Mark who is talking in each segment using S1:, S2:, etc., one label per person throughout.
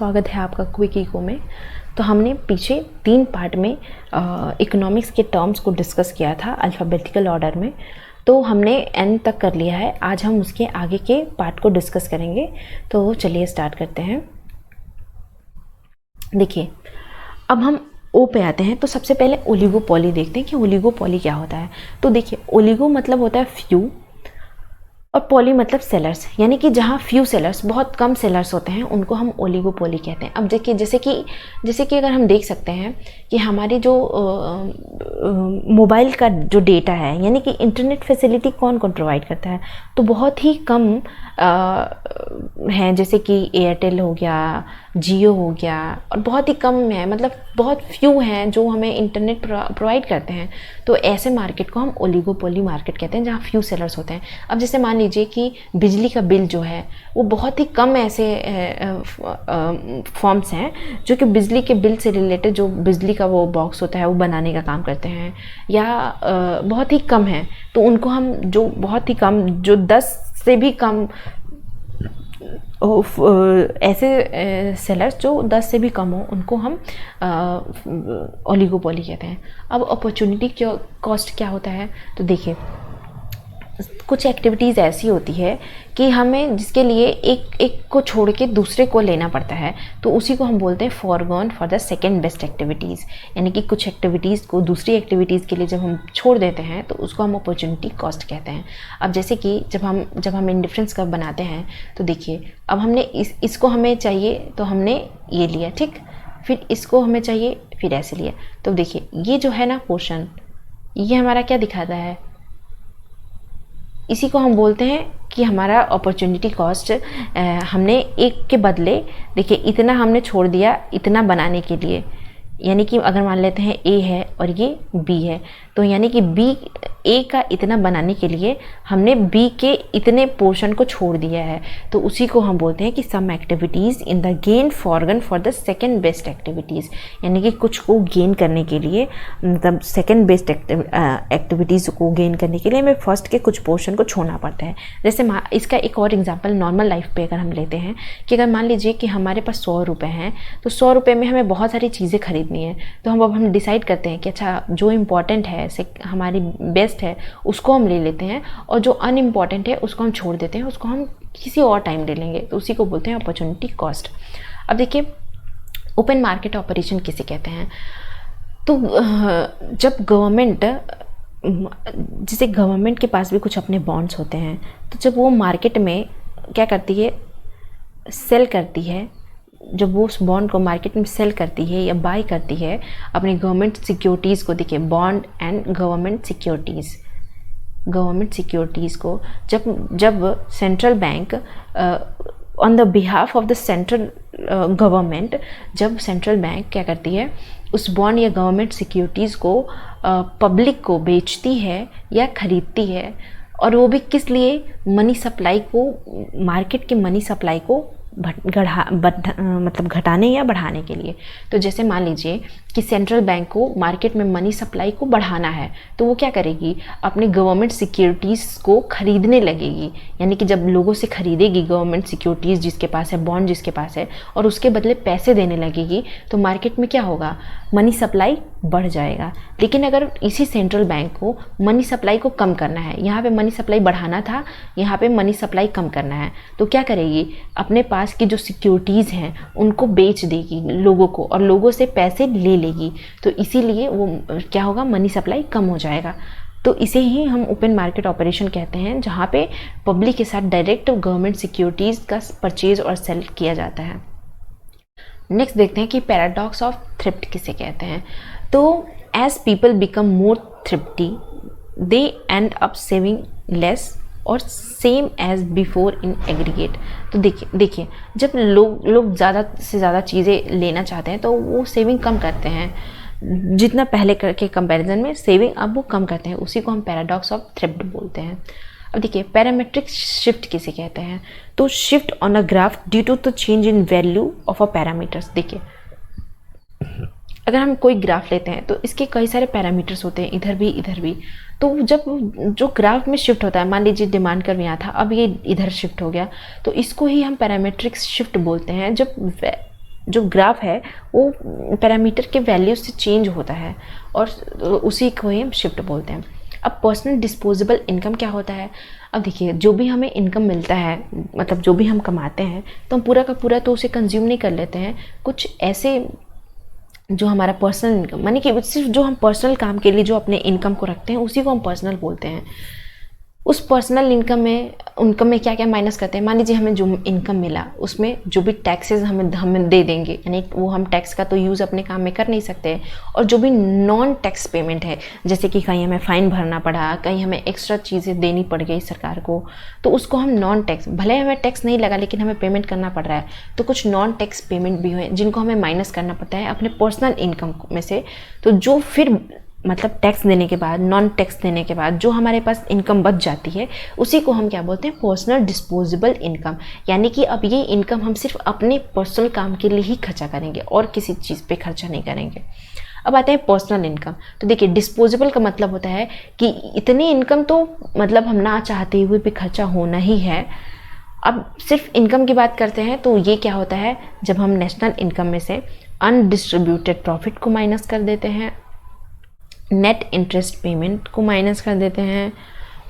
S1: स्वागत है आपका क्विक इको में। तो हमने पीछे 3 पार्ट में इकोनॉमिक्स के टर्म्स को डिस्कस किया था अल्फ़ाबेटिकल ऑर्डर में। तो हमने एन तक कर लिया है। आज हम उसके आगे के पार्ट को डिस्कस करेंगे। तो चलिए स्टार्ट करते हैं। देखिए, अब हम ओ पे आते हैं। तो सबसे पहले ओलिगोपॉली देखते हैं कि ओलिगोपॉली क्या होता है। तो देखिए, ओलिगो मतलब होता है फ्यू और पॉली मतलब सेलर्स, यानी कि जहाँ फ्यू सेलर्स, बहुत कम सेलर्स होते हैं, उनको हम ओलिगोपोली कहते हैं। अब देखिए, जैसे कि अगर हम देख सकते हैं कि हमारी जो मोबाइल का जो डेटा है, यानी कि इंटरनेट फैसिलिटी कौन कौन प्रोवाइड करता है, तो बहुत ही कम हैं, जैसे कि एयरटेल हो गया, जियो हो गया, और बहुत ही कम है, मतलब बहुत फ्यू हैं जो हमें इंटरनेट प्रोवाइड करते हैं। तो ऐसे मार्केट को हम ओलिगोपोली मार्केट कहते हैं, जहाँ फ्यू सेलर्स होते हैं। अब जैसे मान लीजिए कि बिजली का बिल जो है वो बहुत ही कम ऐसे फॉर्म्स हैं जो कि बिजली के बिल से रिलेटेड, जो बिजली का वो बॉक्स होता है वो बनाने का काम करते हैं, या बहुत ही कम है, तो उनको हम, जो बहुत ही कम, जो 10 से भी कम ऐसे सेलर्स जो 10 से भी कम हो, उनको हम ओलिगोपोली कहते हैं। अब अपॉर्चुनिटी कॉस्ट क्या होता है, तो देखिए, कुछ एक्टिविटीज़ ऐसी होती है कि हमें जिसके लिए एक को छोड़ के दूसरे को लेना पड़ता है, तो उसी को हम बोलते हैं foregone for the second best activities. यानी कि कुछ एक्टिविटीज़ को दूसरी एक्टिविटीज़ के लिए जब हम छोड़ देते हैं तो उसको हम अपॉर्चुनिटी कॉस्ट कहते हैं। अब जैसे कि जब हम इंडिफरेंस कर्व बनाते हैं, तो देखिए, अब हमने इसको हमें चाहिए तो हमने ये लिया, ठीक, फिर इसको हमें चाहिए, फिर ऐसे लिया। तो देखिए, ये जो है ना पोर्शन, ये हमारा क्या दिखाता है, इसी को हम बोलते हैं कि हमारा अपॉर्चुनिटी कॉस्ट। हमने एक के बदले, देखिए, इतना हमने छोड़ दिया इतना बनाने के लिए। यानी कि अगर मान लेते हैं ए है और ये बी है, तो यानी कि बी, ए का इतना बनाने के लिए हमने बी के इतने पोर्शन को छोड़ दिया है, तो उसी को हम बोलते हैं कि some activities in the gain foregone for the second best activities. यानी कि कुछ को गेन करने के लिए, मतलब सेकेंड बेस्ट एक्टिविटीज़ को गेन करने के लिए हमें फर्स्ट के कुछ पोर्शन को छोड़ना पड़ता है। जैसे इसका एक और एग्जाम्पल नॉर्मल लाइफ पे अगर हम लेते हैं कि अगर मान लीजिए कि हमारे पास 100 रुपये हैं, तो 100 रुपये में हमें बहुत सारी चीज़ें खरीदनी है, तो हम डिसाइड करते हैं कि अच्छा, जो इम्पॉर्टेंट है, हमारी बेस्ट है, उसको हम ले लेते हैं, और जो अनइम्पॉर्टेंट है उसको हम छोड़ देते हैं, उसको हम किसी और टाइम ले लेंगे, तो उसी को बोलते हैं अपॉर्चुनिटी कॉस्ट। अब देखिए, ओपन मार्केट ऑपरेशन किसे कहते हैं, तो जब गवर्नमेंट, जैसे गवर्नमेंट के पास भी कुछ अपने बॉन्ड्स होते हैं, तो जब वो मार्केट में क्या करती है, सेल करती है, जब वो उस बॉन्ड को मार्केट में सेल करती है या बाय करती है अपनी गवर्नमेंट सिक्योरिटीज़ को, देखिए, बॉन्ड एंड गवर्नमेंट सिक्योरिटीज़ को जब central bank on the behalf of the central government, जब सेंट्रल बैंक क्या करती है, उस बॉन्ड या गवर्नमेंट सिक्योरिटीज़ को पब्लिक को बेचती है या खरीदती है, और वो भी किस लिए, मनी सप्लाई को, मार्केट के मनी सप्लाई को मतलब घटाने या बढ़ाने के लिए। तो जैसे मान लीजिए कि सेंट्रल बैंक को मार्केट में मनी सप्लाई को बढ़ाना है, तो वो क्या करेगी, अपने गवर्नमेंट सिक्योरिटीज़ को खरीदने लगेगी। यानी कि जब लोगों से खरीदेगी गवर्नमेंट सिक्योरिटीज़, जिसके पास है बॉन्ड, जिसके पास है, और उसके बदले पैसे देने लगेगी, तो मार्केट में क्या होगा, मनी सप्लाई बढ़ जाएगा। लेकिन अगर इसी सेंट्रल बैंक को मनी सप्लाई को कम करना है, यहाँ पे मनी सप्लाई बढ़ाना था, यहाँ पे मनी सप्लाई कम करना है, तो क्या करेगी, अपने पास की जो सिक्योरिटीज़ हैं उनको बेच देगी लोगों को, और लोगों से पैसे ले लेगी। तो इसीलिए वो क्या होगा, मनी सप्लाई कम हो जाएगा। तो इसे ही हम ओपन मार्केट ऑपरेशन कहते हैं, जहाँ पे पब्लिक के साथ डायरेक्ट गवर्नमेंट सिक्योरिटीज़ का परचेज और सेल किया जाता है। नेक्स्ट देखते हैं कि पैराडॉक्स ऑफ थ्रिफ्ट किसे कहते हैं। तो as people become more thrifty, they end up saving less और same as before in aggregate. तो देखिए, जब लोग ज़्यादा से ज़्यादा चीज़ें लेना चाहते हैं, तो वो सेविंग कम करते हैं, जितना पहले के कंपैरिजन में सेविंग अब वो कम करते हैं। उसी को हम पैराडॉक्स ऑफ थ्रिफ्ट बोलते हैं। अब देखिए, पैरामीट्रिक शिफ्ट किसे कहते हैं, तो shift on a graph due to the change in value of a parameters. देखिए, अगर हम कोई ग्राफ लेते हैं तो इसके कई सारे पैरामीटर्स होते हैं, इधर भी, तो जब जो ग्राफ में शिफ्ट होता है, मान लीजिए डिमांड कर्व यहाँ था, अब ये इधर शिफ्ट हो गया, तो इसको ही हम पैरामीट्रिक शिफ्ट बोलते हैं। जब जो ग्राफ है वो पैरामीटर के वैल्यू से चेंज होता है और उसी को ही हम शिफ्ट बोलते हैं। अब पर्सनल डिस्पोजेबल इनकम क्या होता है? अब देखिए, जो भी हमें इनकम मिलता है, मतलब जो भी हम कमाते हैं, तो हम पूरा का पूरा तो उसे कंज्यूम नहीं कर लेते हैं। कुछ ऐसे जो हमारा पर्सनल इनकम, मानी कि सिर्फ जो हम पर्सनल काम के लिए जो अपने इनकम को रखते हैं उसी को हम पर्सनल बोलते हैं। उस पर्सनल इनकम में क्या क्या माइनस करते हैं? मान लीजिए हमें जो इनकम मिला उसमें जो भी टैक्सेस हमें दे देंगे, यानी वो हम टैक्स का तो यूज़ अपने काम में कर नहीं सकते। और जो भी नॉन टैक्स पेमेंट है, जैसे कि कहीं हमें फ़ाइन भरना पड़ा, कहीं हमें एक्स्ट्रा चीज़ें देनी पड़ गई सरकार को, तो उसको हम नॉन टैक्स, भले हमें टैक्स नहीं लगा लेकिन हमें पेमेंट करना पड़ रहा है, तो कुछ नॉन टैक्स पेमेंट भी हुए जिनको हमें माइनस करना पड़ता है अपने पर्सनल इनकम में से। तो जो फिर मतलब टैक्स देने के बाद, नॉन टैक्स देने के बाद जो हमारे पास इनकम बच जाती है, उसी को हम क्या बोलते हैं? Personal disposable income. यानी कि अब ये इनकम हम सिर्फ अपने पर्सनल काम के लिए ही खर्चा करेंगे और किसी चीज़ पे खर्चा नहीं करेंगे। अब आते हैं पर्सनल इनकम। तो देखिए, डिस्पोजेबल का मतलब होता है कि इतनी इनकम तो मतलब हम ना चाहते हुए भी खर्चा होना ही है। अब सिर्फ इनकम की बात करते हैं तो ये क्या होता है? जब हम नेशनल इनकम में से अनडिस्ट्रीब्यूटेड प्रॉफिट को माइनस कर देते हैं, नेट इंटरेस्ट पेमेंट को माइनस कर देते हैं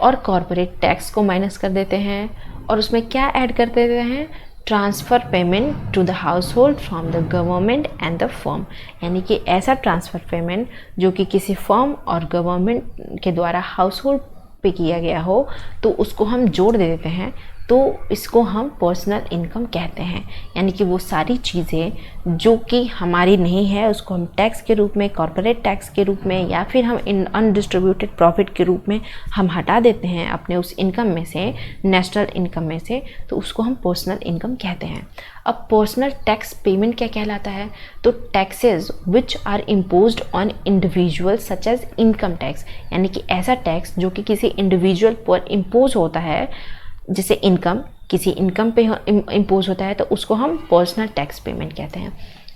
S1: और कॉरपोरेट टैक्स को माइनस कर देते हैं, और उसमें क्या ऐड कर देते हैं? Transfer payment to the household from the government and the firm. यानी कि ऐसा ट्रांसफ़र पेमेंट जो कि किसी फर्म और गवर्नमेंट के द्वारा हाउस होल्ड पे किया गया हो, तो उसको हम जोड़ दे देते हैं, तो इसको हम पर्सनल इनकम कहते हैं। यानी कि वो सारी चीज़ें जो कि हमारी नहीं है उसको हम टैक्स के रूप में, कॉर्पोरेट टैक्स के रूप में, या फिर हम इन अनडिस्ट्रीब्यूटेड प्रॉफिट के रूप में हम हटा देते हैं अपने उस इनकम में से, नेशनल इनकम में से, तो उसको हम पर्सनल इनकम कहते हैं। अब पर्सनल टैक्स पेमेंट क्या कहलाता है? तो taxes which are imposed on individual such as income tax. यानी कि ऐसा टैक्स जो कि किसी इंडिविजुअल पर इम्पोज होता है, जैसे इनकम किसी इनकम पे इम्पोज होता है, तो उसको हम पर्सनल टैक्स पेमेंट कहते हैं।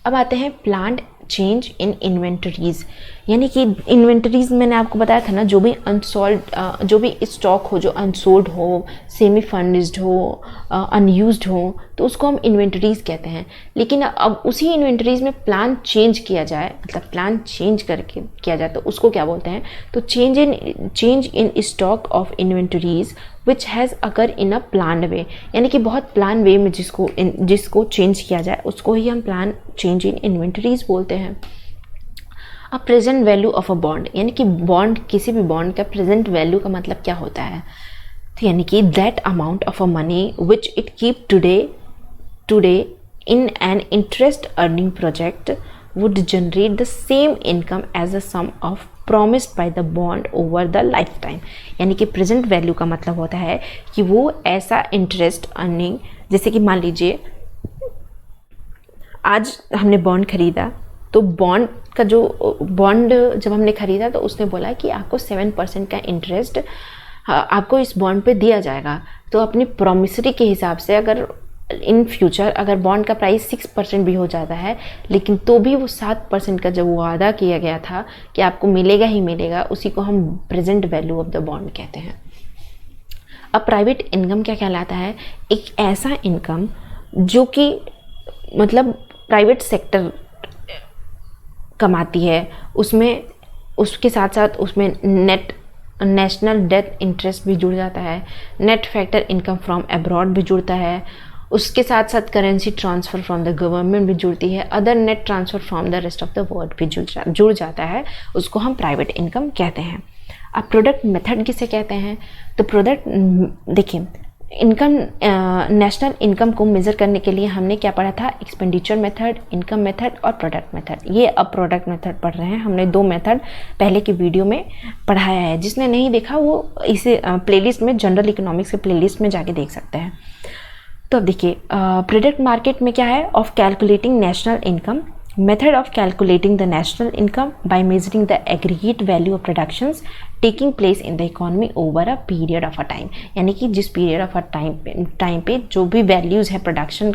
S1: अब आते हैं प्लान्ड चेंज इन इन्वेंटरीज। यानी कि इन्वेंटरीज मैंने आपको बताया था ना, जो भी अनसोल्ड, जो भी स्टॉक हो जो अनसोल्ड हो, सेमी फर्निश्ड हो, अनयूज्ड हो, तो उसको हम इन्वेंटरीज कहते हैं। लेकिन अब उसी इन्वेंटरीज में प्लान चेंज किया जाए, मतलब प्लान चेंज करके किया जाए, तो उसको क्या बोलते हैं? तो change in stock of inventories which has अगर इन अ प्लान वे। यानी कि बहुत प्लान वे में जिसको चेंज किया जाए उसको ही हम प्लान चेंज इन इन्वेंटरीज बोलते हैं। अब present value of a bond, यानी कि बॉन्ड, किसी भी बॉन्ड का प्रेजेंट वैल्यू का मतलब क्या होता है? तो यानी कि that amount of a money which it keep today in an interest earning project would generate the same income as a sum of promised by the bond over the lifetime। यानी कि प्रेजेंट वैल्यू का मतलब होता है कि वो ऐसा interest earning, जैसे कि मान लीजिए आज हमने बॉन्ड खरीदा, तो बॉन्ड जब हमने खरीदा तो उसने बोला कि आपको 7% का इंटरेस्ट आपको इस बॉन्ड पे दिया जाएगा। तो अपनी प्रॉमिसरी के हिसाब से अगर इन फ्यूचर अगर बॉन्ड का प्राइस 6% भी हो जाता है, लेकिन तो भी वो 7% का जब वादा किया गया था कि आपको मिलेगा ही मिलेगा, उसी को हम present value of the bond कहते हैं। अब प्राइवेट इनकम क्या कहलाता है? एक ऐसा इनकम जो कि मतलब प्राइवेट सेक्टर कमाती है, उसके साथ साथ उसमें नेशनल डेथ इंटरेस्ट भी जुड़ जाता है, net factor income from abroad भी जुड़ता है, उसके साथ साथ currency transfer from the government भी जुड़ती है, other net transfer from the rest of the world भी जुड़ जाता है, उसको हम प्राइवेट इनकम कहते हैं। अब प्रोडक्ट मेथड किसे कहते हैं? तो प्रोडक्ट, देखिए, इनकम, नेशनल इनकम को मेज़र करने के लिए हमने क्या पढ़ा था? एक्सपेंडिचर मेथड, इनकम मेथड और प्रोडक्ट मेथड। ये अब प्रोडक्ट मेथड पढ़ रहे हैं। हमने 2 मेथड पहले की वीडियो में पढ़ाया है, जिसने नहीं देखा वो इसे प्लेलिस्ट में, जनरल इकोनॉमिक्स के प्लेलिस्ट में जाके देख सकते हैं। तो अब देखिए, प्रोडक्ट मार्केट में क्या है? Of calculating national income, method of calculating the national income by measuring the aggregate value of productions taking place in the economy over a period of a time. यानी कि जिस पीरियड ऑफ अ टाइम पे जो भी values है production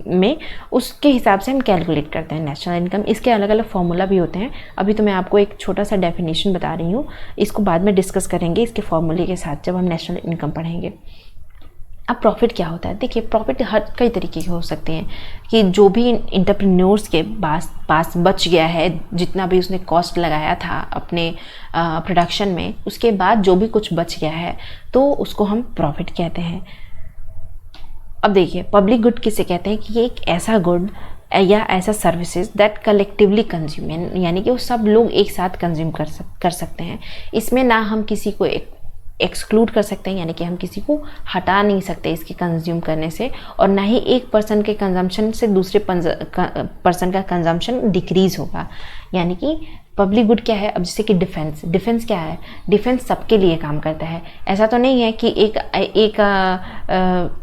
S1: में, उसके हिसाब से हम कैलकुलेट करते हैं नेशनल इनकम। इसके अलग अलग फॉर्मूला भी होते हैं। अभी तो मैं आपको एक छोटा सा डेफिनेशन बता रही हूँ, इसको बाद में डिस्कस करेंगे इसके फॉर्मूले के साथ जब हम नेशनल इनकम पढ़ेंगे। अब प्रॉफिट क्या होता है? देखिए, प्रॉफिट हर कई तरीके के हो सकते हैं कि जो भी एंटरप्रेन्योर्स के पास बच गया है, जितना भी उसने कॉस्ट लगाया था अपने प्रोडक्शन में, उसके बाद जो भी कुछ बच गया है तो उसको हम प्रॉफिट कहते हैं। अब देखिए, पब्लिक गुड किसे कहते हैं कि ये एक ऐसा गुड या ऐसा सर्विसेज दैट कलेक्टिवली कंज्यूम, यानी कि वो सब लोग एक साथ कंज्यूम कर सकते हैं। इसमें ना हम किसी को एक्सक्लूड कर सकते हैं, यानी कि हम किसी को हटा नहीं सकते इसके कंज्यूम करने से, और ना ही एक पर्सन के कंजम्पशन से दूसरे पर्सन का कंजम्पशन डिक्रीज होगा। यानी कि पब्लिक गुड क्या है? अब जैसे कि डिफेंस क्या है? डिफेंस सबके लिए काम करता है। ऐसा तो नहीं है कि एक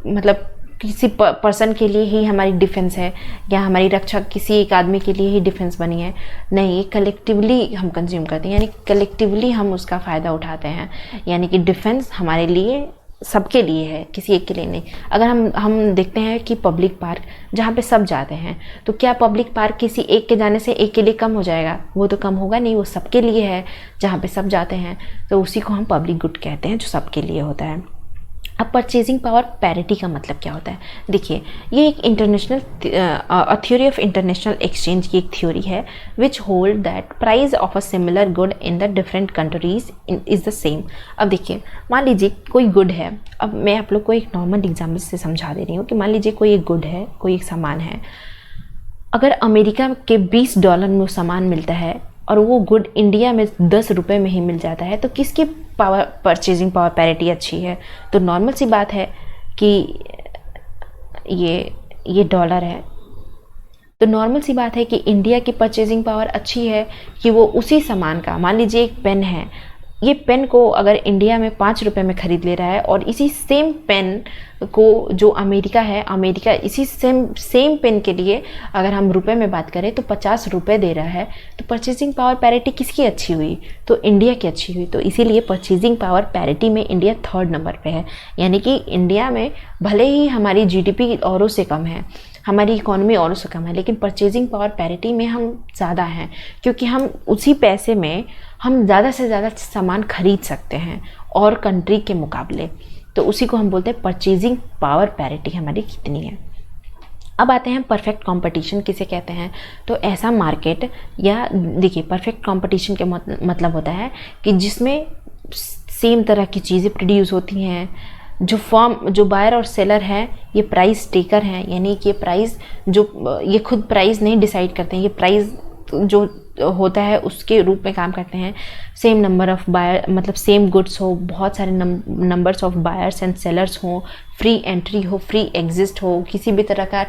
S1: मतलब किसी पर्सन के लिए ही हमारी डिफेंस है या हमारी रक्षा किसी एक आदमी के लिए ही डिफेंस बनी है। नहीं, ये कलेक्टिवली हम कंज्यूम करते हैं, यानी कलेक्टिवली हम उसका फ़ायदा उठाते हैं। यानी कि डिफेंस हमारे लिए, सबके लिए है, किसी एक के लिए नहीं। अगर हम देखते हैं कि पब्लिक पार्क जहाँ पे सब जाते हैं, तो क्या पब्लिक पार्क किसी एक के जाने से एक के लिए कम हो जाएगा? वो तो कम होगा नहीं, वो सबके लिए है जहाँ पे सब जाते हैं, तो उसी को हम पब्लिक गुड कहते हैं जो सबके लिए होता है। अब परचेजिंग पावर पैरिटी का मतलब क्या होता है? देखिए, ये एक international theory of international exchange की एक थ्योरी है which hold that price of a similar good in the different countries is the same. अब देखिए, मान लीजिए कोई गुड है, अब मैं आप लोग को एक नॉर्मल एग्जाम्पल से समझा दे रही हूँ कि मान लीजिए कोई एक गुड है, कोई एक सामान है, अगर अमेरिका के $20 में वो सामान मिलता है और वो गुड इंडिया में 10 रुपये में ही मिल जाता है, तो किसकी परचेजिंग पावर पैरिटी अच्छी है? तो नॉर्मल सी बात है कि ये डॉलर है, तो नॉर्मल सी बात है कि इंडिया की परचेजिंग पावर अच्छी है कि वो उसी सामान का, मान लीजिए एक पेन है, ये पेन को अगर इंडिया में 5 रुपये में ख़रीद ले रहा है और इसी सेम पेन को जो अमेरिका है, अमेरिका इसी सेम पेन के लिए अगर हम रुपए में बात करें तो 50 रुपये दे रहा है, तो परचेजिंग पावर पैरिटी किसकी अच्छी हुई? तो इंडिया की अच्छी हुई। तो इसीलिए परचेजिंग पावर पैरिटी में इंडिया 3rd नंबर पे है। यानी कि इंडिया में भले ही हमारी जीडीपी औरों से कम है, हमारी इकोनॉमी औरों से कम है, लेकिन परचेजिंग पावर पैरिटी में हम ज़्यादा हैं, क्योंकि हम उसी पैसे में हम ज़्यादा से ज़्यादा सामान खरीद सकते हैं और कंट्री के मुकाबले। तो उसी को हम बोलते हैं परचेजिंग पावर पैरिटी हमारी कितनी है। अब आते हैं परफेक्ट कंपटीशन किसे कहते हैं? तो ऐसा मार्केट, या देखिए, परफेक्ट कंपटीशन के मतलब होता है कि जिसमें सेम तरह की चीज़ें प्रोड्यूस होती हैं, जो बायर और सेलर हैं ये प्राइस टेकर हैं, यानी कि ये खुद प्राइस नहीं डिसाइड करते हैं, ये प्राइस जो होता है उसके रूप में काम करते हैं। सेम नंबर ऑफ बायर, मतलब सेम गुड्स हो, बहुत सारे numbers of buyers and sellers हो, फ्री एंट्री हो, फ्री एग्जिस्ट हो, किसी भी तरह का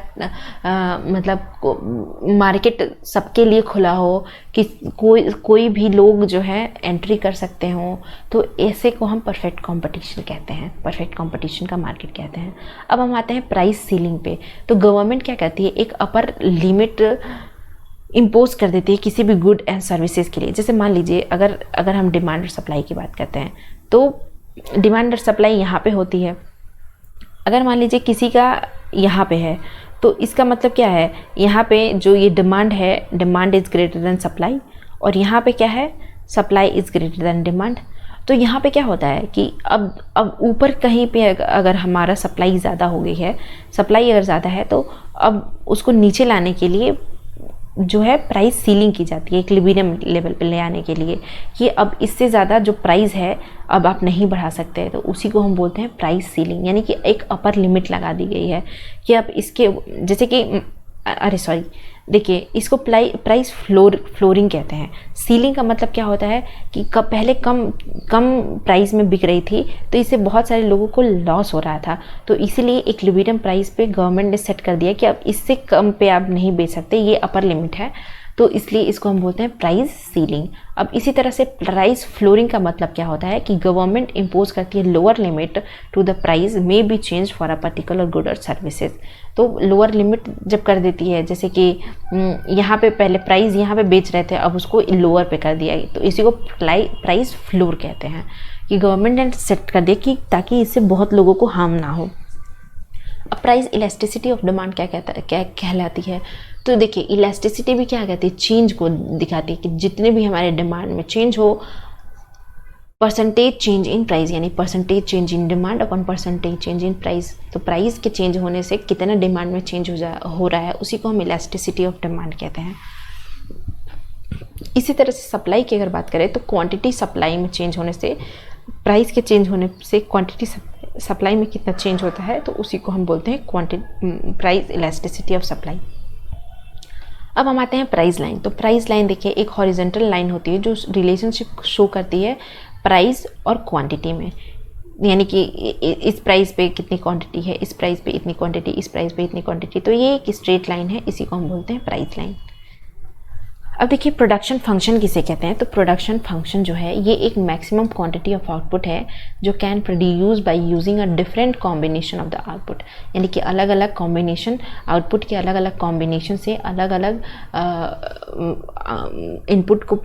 S1: मतलब मार्केट सबके लिए खुला हो कि कोई भी लोग जो है एंट्री कर सकते हो, तो ऐसे को हम परफेक्ट कंपटीशन कहते हैं, परफेक्ट कंपटीशन का मार्केट कहते हैं। अब हम आते हैं प्राइस सीलिंग पे। तो गवर्नमेंट क्या करती है? एक अपर लिमिट इम्पोज कर देती है किसी भी गुड एंड सर्विसेज के लिए। जैसे मान लीजिए अगर हम डिमांड और सप्लाई की बात करते हैं, तो डिमांड और सप्लाई यहाँ पे होती है। अगर मान लीजिए किसी का यहाँ पे है, तो इसका मतलब क्या है? यहाँ पे जो ये डिमांड है, demand is greater than supply, और यहाँ पे क्या है? Supply is greater than demand. तो यहाँ पे क्या होता है कि अब ऊपर कहीं पे अगर हमारा सप्लाई ज़्यादा हो गई है, सप्लाई अगर ज़्यादा है, तो अब उसको नीचे लाने के लिए जो है प्राइस सीलिंग की जाती है, इक्विलिब्रियम लेवल पे ले आने के लिए, कि अब इससे ज़्यादा जो प्राइस है अब आप नहीं बढ़ा सकते। तो उसी को हम बोलते हैं प्राइस सीलिंग, यानी कि एक अपर लिमिट लगा दी गई है कि अब इसके, जैसे कि देखिए, इसको प्राइस फ्लोरिंग कहते हैं। सीलिंग का मतलब क्या होता है कि पहले कम प्राइस में बिक रही थी, तो इससे बहुत सारे लोगों को लॉस हो रहा था, तो इसीलिए इक्विलिब्रियम प्राइस पे गवर्नमेंट ने सेट कर दिया कि अब इससे कम पे आप नहीं बेच सकते, ये अपर लिमिट है, तो इसलिए इसको हम बोलते हैं प्राइस सीलिंग। अब इसी तरह से प्राइस फ्लोरिंग का मतलब क्या होता है कि गवर्नमेंट इम्पोज करती है lower limit to the price may be change for a particular good और सर्विसेज। तो लोअर लिमिट जब कर देती है, जैसे कि यहाँ पे पहले प्राइस यहाँ पे बेच रहे थे, अब उसको लोअर पे कर दिया, तो इसी को प्राइस फ्लोर कहते हैं, कि गवर्नमेंट ने सेट कर दिया कि ताकि इससे बहुत लोगों को हार्म ना हो। अब प्राइस इलास्टिसिटी ऑफ डिमांड क्या कहलाती है? तो देखिए, इलास्टिसिटी भी क्या कहती है? चेंज को दिखाती है कि जितने भी हमारे डिमांड में चेंज हो, परसेंटेज चेंज इन प्राइस, यानी percentage change in demand upon percentage change in price. तो प्राइस के चेंज होने से कितना डिमांड में चेंज हो रहा है, उसी को हम इलास्टिसिटी ऑफ डिमांड कहते हैं। इसी तरह से सप्लाई की अगर बात करें तो क्वांटिटी सप्लाई में चेंज होने से, प्राइस के चेंज होने से क्वांटिटी सप्लाई में कितना चेंज होता है, तो उसी को हम बोलते हैं quantity price elasticity of supply. अब हम आते हैं प्राइस लाइन। तो प्राइस लाइन देखिए एक हॉरिजॉन्टल लाइन होती है जो रिलेशनशिप शो करती है प्राइस और क्वांटिटी में, यानी कि इस प्राइस पे कितनी क्वांटिटी है, इस प्राइस पे इतनी क्वांटिटी, इस प्राइस पे इतनी क्वांटिटी, तो ये एक स्ट्रेट लाइन है, इसी को हम बोलते हैं प्राइस लाइन। अब देखिए प्रोडक्शन फंक्शन किसे कहते हैं। तो प्रोडक्शन फंक्शन जो है ये एक मैक्सिमम क्वांटिटी ऑफ आउटपुट है जो can produce by using a different combination of the output, यानी कि अलग अलग कॉम्बिनेशन, आउटपुट के अलग अलग कॉम्बिनेशन से अलग अलग इनपुट को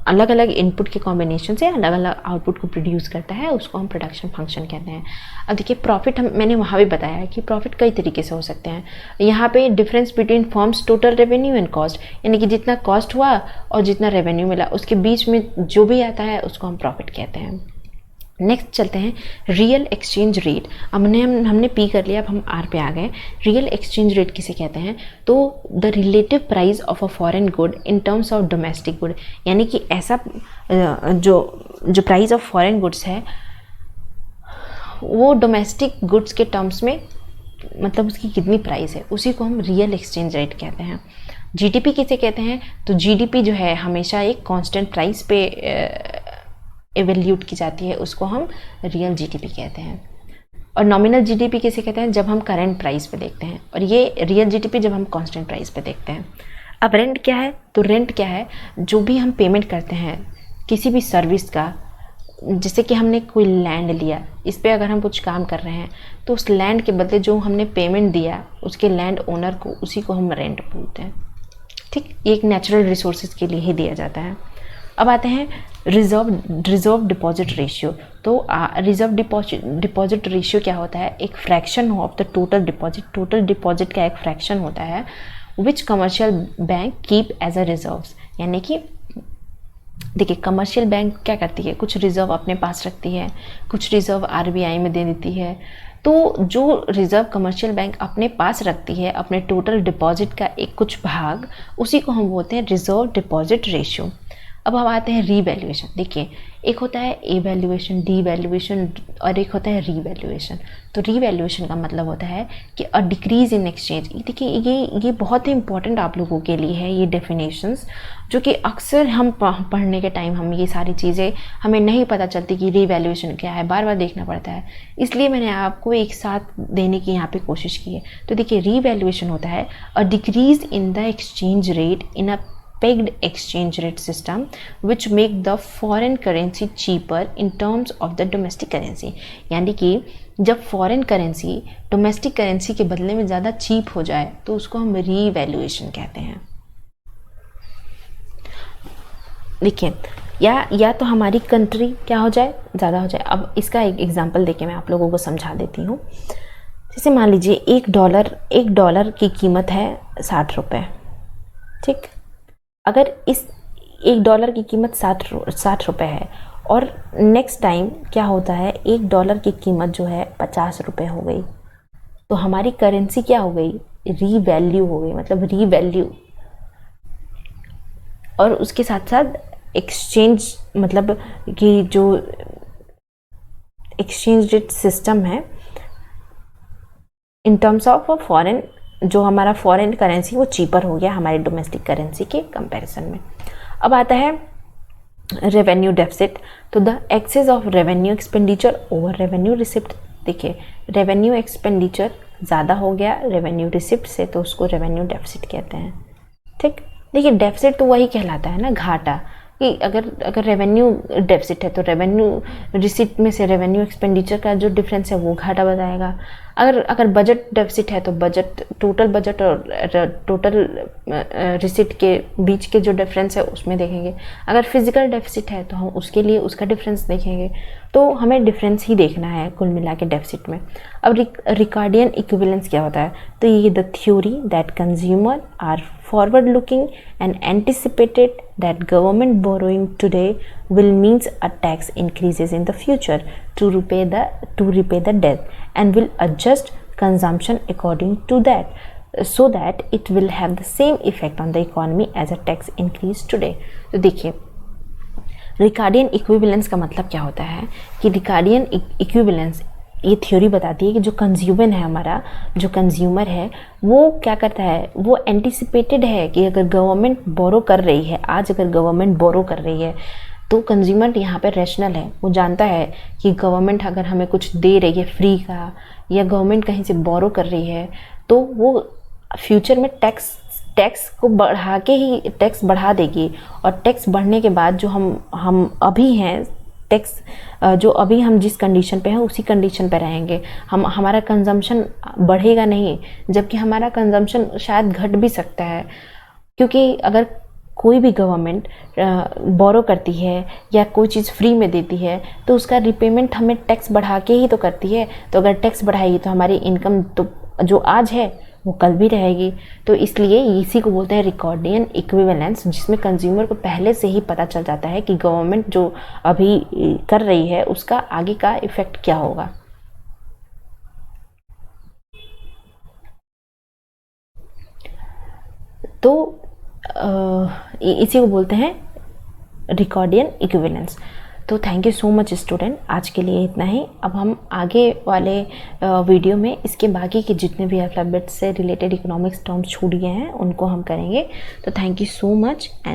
S1: अलग अलग इनपुट के कॉम्बिनेशन से अलग अलग आउटपुट को प्रोड्यूस करता है, उसको हम प्रोडक्शन फंक्शन कहते हैं। अब देखिए प्रॉफिट, मैंने वहाँ भी बताया है कि प्रॉफिट कई तरीके से हो सकते हैं। यहाँ पे difference between firms total revenue and cost, यानी कि जितना कॉस्ट हुआ और जितना रेवेन्यू मिला उसके बीच में जो भी आता है उसको हम प्रॉफिट कहते हैं। नेक्स्ट चलते हैं रियल एक्सचेंज रेट। अब हमने पी कर लिया, अब हम आर पे आ गए। रियल एक्सचेंज रेट किसे कहते हैं, तो the relative price of a foreign good in terms of domestic good, यानी कि ऐसा जो प्राइस ऑफ फॉरेन गुड्स है वो डोमेस्टिक गुड्स के टर्म्स में, मतलब उसकी कितनी प्राइस है, उसी को हम रियल एक्सचेंज रेट कहते हैं। जीडीपी किसे कहते हैं, तो जीडीपी जो है हमेशा एक कांस्टेंट प्राइस पे एवेल्यूट की जाती है, उसको हम रियल जीडीपी कहते हैं। और नॉमिनल जीडीपी किसे कहते हैं, जब हम करंट प्राइस पे देखते हैं, और ये रियल जीडीपी जब हम कांस्टेंट प्राइस पे देखते हैं। अब रेंट क्या है, तो रेंट क्या है, जो भी हम पेमेंट करते हैं किसी भी सर्विस का, जैसे कि हमने कोई लैंड लिया, इस पे अगर हम कुछ काम कर रहे हैं तो उस लैंड के बदले जो हमने पेमेंट दिया उसके लैंड ओनर को, उसी को हम रेंट बोलते हैं। ठीक, ये एक नेचुरल रिसोर्सेज के लिए ही दिया जाता है। अब आते हैं रिजर्व डिपॉजिट रेशियो। तो रिजर्व डिपॉजिट रेशियो क्या होता है, एक fraction of the total deposit, total deposit का एक फ्रैक्शन होता है which commercial bank keep as a reserves, यानी कि देखिए कमर्शियल बैंक क्या करती है, कुछ रिजर्व अपने पास रखती है, कुछ रिजर्व आरबीआई में दे देती है। तो जो रिजर्व कमर्शियल बैंक अपने पास रखती है अपने टोटल डिपॉजिट का एक कुछ भाग, उसी को हम बोलते हैं रिजर्व डिपॉजिट रेशियो। अब हम आते हैं रीवैल्यूएशन। देखिए एक होता है एवैल्यूएशन, डीवैल्यूएशन और एक होता है रीवैल्यूएशन। तो रीवैल्यूएशन का मतलब होता है कि अ डिक्रीज इन एक्सचेंज। देखिए ये बहुत ही इंपॉर्टेंट आप लोगों के लिए है ये डेफिनेशंस, जो कि अक्सर हम पढ़ने के टाइम हम ये सारी चीज़ें हमें नहीं पता चलती कि रीवैल्यूएशन क्या है, बार बार देखना पड़ता है, इसलिए मैंने आपको एक साथ देने की यहाँ पे कोशिश की है। तो देखिए रीवैल्यूएशन होता है a decrease in the exchange rate in a pegged exchange rate system which make the foreign currency cheaper in terms of the domestic currency, यानी कि जब फॉरेन करेंसी डोमेस्टिक करेंसी के बदले में ज़्यादा चीप हो जाए तो उसको हम रीवैल्यूएशन कहते हैं। देखिए या तो हमारी कंट्री क्या हो जाए, ज़्यादा हो जाए। अब इसका एक एग्जांपल देके मैं आप लोगों को समझा देती हूँ। जैसे मान लीजिए एक डॉलर की कीमत है 60 रुपये, ठीक। अगर इस $1 की कीमत 60 रुपये है और नेक्स्ट टाइम क्या होता है, $1 की कीमत जो है 50 रुपये हो गई, तो हमारी करेंसी क्या हो गई, रीवैल्यू हो गई, मतलब रीवैल्यू। और उसके साथ साथ एक्सचेंज, मतलब कि जो एक्सचेंज रेट सिस्टम है इन टर्म्स ऑफ फॉरेन, जो हमारा फॉरेन करेंसी वो चीपर हो गया हमारी डोमेस्टिक करेंसी के कंपैरिजन में। अब आता है रेवेन्यू डेफिसिट। तो the excess of revenue expenditure over revenue receipt. देखिए रेवेन्यू एक्सपेंडिचर ज़्यादा हो गया रेवेन्यू रिसिप्ट से, तो उसको रेवेन्यू डेफिसिट कहते हैं, ठीक। देखिए डेफिसिट तो वही कहलाता है ना, घाटा, कि अगर रेवेन्यू डेफिसिट है तो रेवेन्यू रिसिप्ट में से रेवेन्यू एक्सपेंडिचर का जो डिफरेंस है वो घाटा बताएगा। अगर बजट डेफिसिट है तो टोटल बजट और टोटल रिसिप्ट के बीच के जो डिफरेंस है उसमें देखेंगे। अगर फिजिकल डेफिसिट है तो हम उसके लिए उसका डिफरेंस देखेंगे। तो हमें डिफरेंस ही देखना है कुल मिला के डेफिसिट में। अब रिकॉर्डियन इक्विवेलेंस क्या होता है, तो ये the theory that consumer are forward looking and anticipated that government borrowing today will means a tax increases in the future to repay the debt and will adjust consumption according to that, so that it will have the same effect on the economy as a tax increase today. तो देखिए Ricardian equivalence का मतलब क्या होता है कि Ricardian equivalence ये theory बताती है कि जो कंज्यूमर है, हमारा जो कंज्यूमर है वो क्या करता है, वो एंटिसिपेटेड है कि अगर गवर्नमेंट बोरो कर रही है, आज अगर गवर्नमेंट बोरो कर रही है तो कंज्यूमर यहाँ पे रैशनल है, वो जानता है कि गवर्नमेंट अगर हमें कुछ दे रही है फ्री का या गवर्नमेंट कहीं से बोरो कर रही है तो वो फ्यूचर में टैक्स को बढ़ा के ही टैक्स बढ़ा देगी, और टैक्स बढ़ने के बाद जो हम अभी हैं टैक्स जो अभी हम जिस कंडीशन पे हैं उसी कंडीशन पे रहेंगे, हमारा कंजम्पशन बढ़ेगा नहीं, जबकि हमारा कंजम्पशन शायद घट भी सकता है, क्योंकि अगर कोई भी गवर्नमेंट बोरो करती है या कोई चीज़ फ्री में देती है तो उसका रिपेमेंट हमें टैक्स बढ़ा के ही तो करती है। तो अगर टैक्स बढ़ाएगी तो हमारी इनकम तो जो आज है वो कल भी रहेगी। तो इसलिए इसी को बोलते हैं रिकॉर्डियन इक्विवेलेंस, जिसमें कंज्यूमर को पहले से ही पता चल जाता है कि गवर्नमेंट जो अभी कर रही है उसका आगे का इफ़ेक्ट क्या होगा। तो इसी को बोलते हैं रिकॉर्डियन इक्विवेलेंस। तो thank you so much student, आज के लिए इतना ही। अब हम आगे वाले वीडियो में इसके बाकी के जितने भी अल्फ़ाबेट से रिलेटेड इकोनॉमिक्स टर्म्स छूट गए हैं उनको हम करेंगे। तो thank you so much and